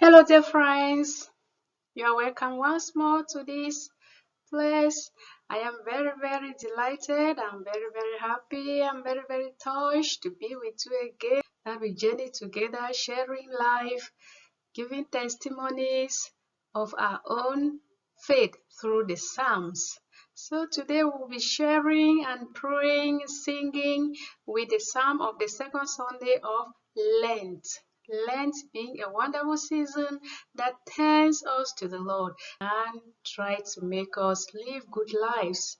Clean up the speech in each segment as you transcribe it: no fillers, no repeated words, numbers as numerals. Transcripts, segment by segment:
Hello, dear friends. You are welcome once more to this place. I am very, very delighted. I'm very, very happy. I'm very, very touched to be with you again. That we journey together, sharing life, giving testimonies of our own faith through the Psalms. So today we'll be sharing and praying, singing with the Psalm of the second Sunday of Lent. Lent being a wonderful season that turns us to the Lord and try to make us live good lives.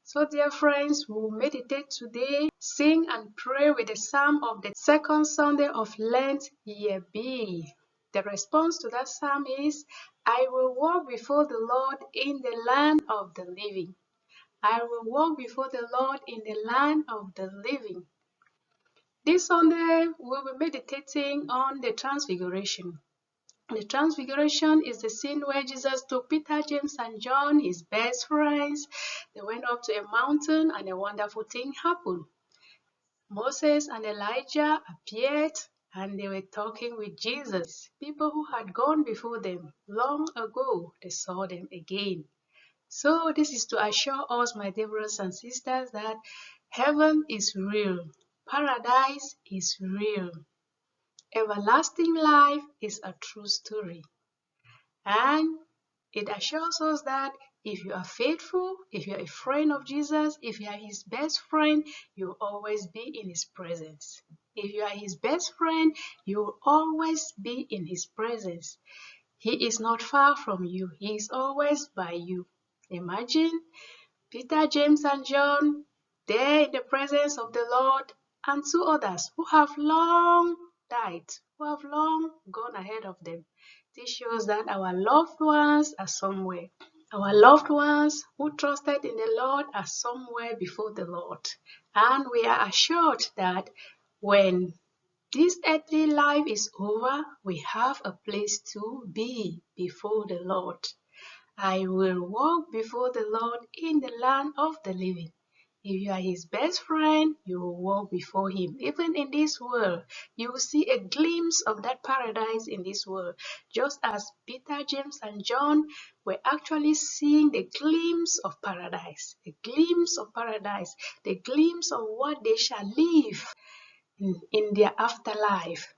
So, dear friends, we'll meditate today, sing and pray with the psalm of the second Sunday of Lent, Year B. The response to that psalm is, I will walk before the Lord in the land of the living. I will walk before the Lord in the land of the living. This Sunday, we'll be meditating on the Transfiguration. The Transfiguration is the scene where Jesus took Peter, James, and John, his best friends. They went up to a mountain and a wonderful thing happened. Moses and Elijah appeared and they were talking with Jesus. People who had gone before them long ago, they saw them again. So this is to assure us, my dear brothers and sisters, that heaven is real. Paradise is real. Everlasting life is a true story. And it assures us that if you are faithful, if you are a friend of Jesus, if you are his best friend, you will always be in his presence. If you are his best friend, you will always be in his presence. He is not far from you. He is always by you. Imagine Peter, James, and John there in the presence of the Lord and two others who have long died, who have long gone ahead of them. This shows that our loved ones are somewhere. Our loved ones who trusted in the Lord are somewhere before the Lord. And we are assured that when this earthly life is over, we have a place to be before the Lord. I will walk before the Lord in the land of the living. If you are his best friend, you will walk before him. Even in this world, you will see a glimpse of that paradise in this world. Just as Peter, James, and John were actually seeing the glimpse of paradise, the glimpse of paradise, the glimpse of what they shall live in their afterlife.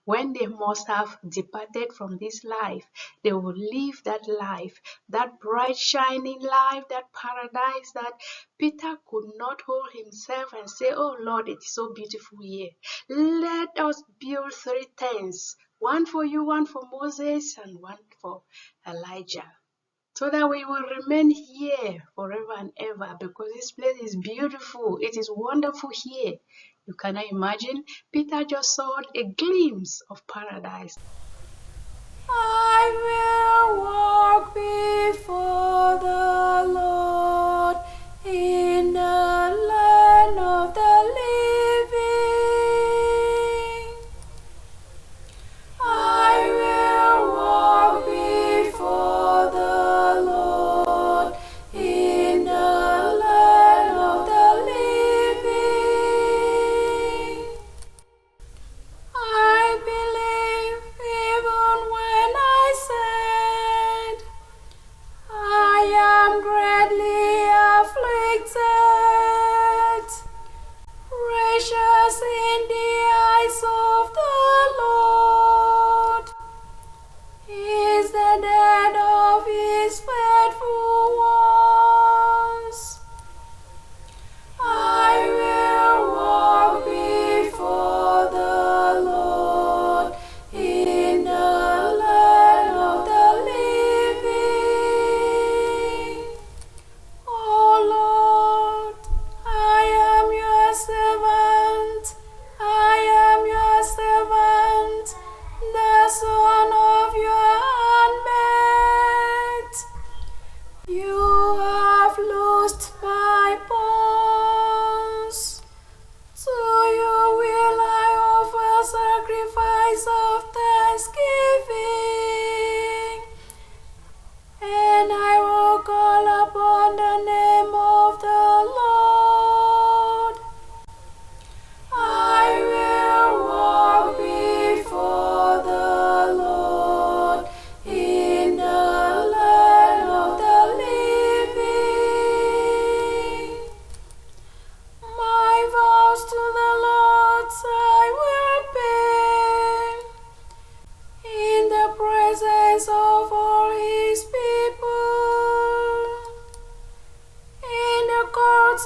When they must have departed from this life, they will live that life, that bright shining life, that paradise that Peter could not hold himself and say, oh Lord, it is so beautiful here. Let us build 3 tents, one for you, one for Moses, and one for Elijah, so that we will remain here forever and ever, because this place is beautiful. It is wonderful here. You cannot imagine. Peter just saw a glimpse of paradise. I will walk before the Lord in the land of the living. I will walk before the Lord in the land of the living. I believe even when I said I am greatly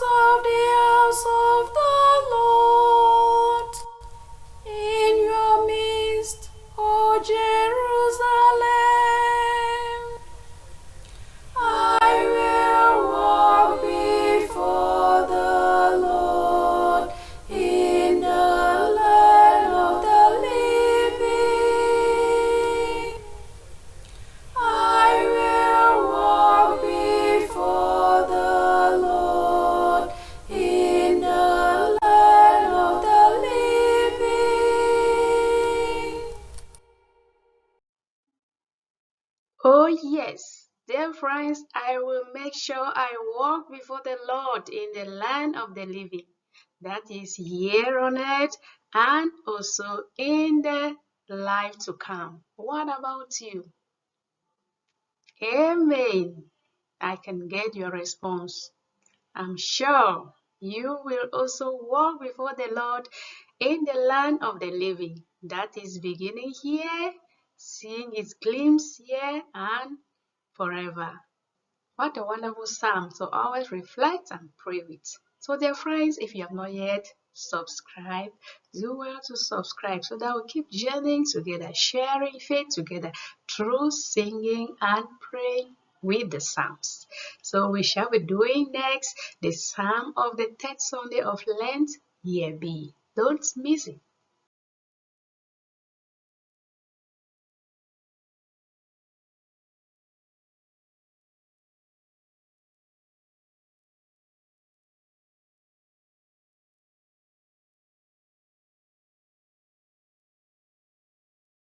house of the Lord, in your midst, O Jerusalem. I will walk before the Lord in the land of the living. I will walk before the Lord in the land of the living. Oh, yes, dear friends, I will make sure I walk before the Lord in the land of the living. That is here on earth and also in the life to come. What about you? Amen. I can get your response. I'm sure you will also walk before the Lord in the land of the living. That is beginning here, seeing its glimpse here and forever. What a wonderful psalm. So always reflect and pray with. So dear friends, if you have not yet subscribed, do well to subscribe so that we keep journeying together, sharing faith together through singing and praying with the psalms. So we shall be doing next the psalm of the third Sunday of Lent, year B. Don't miss it.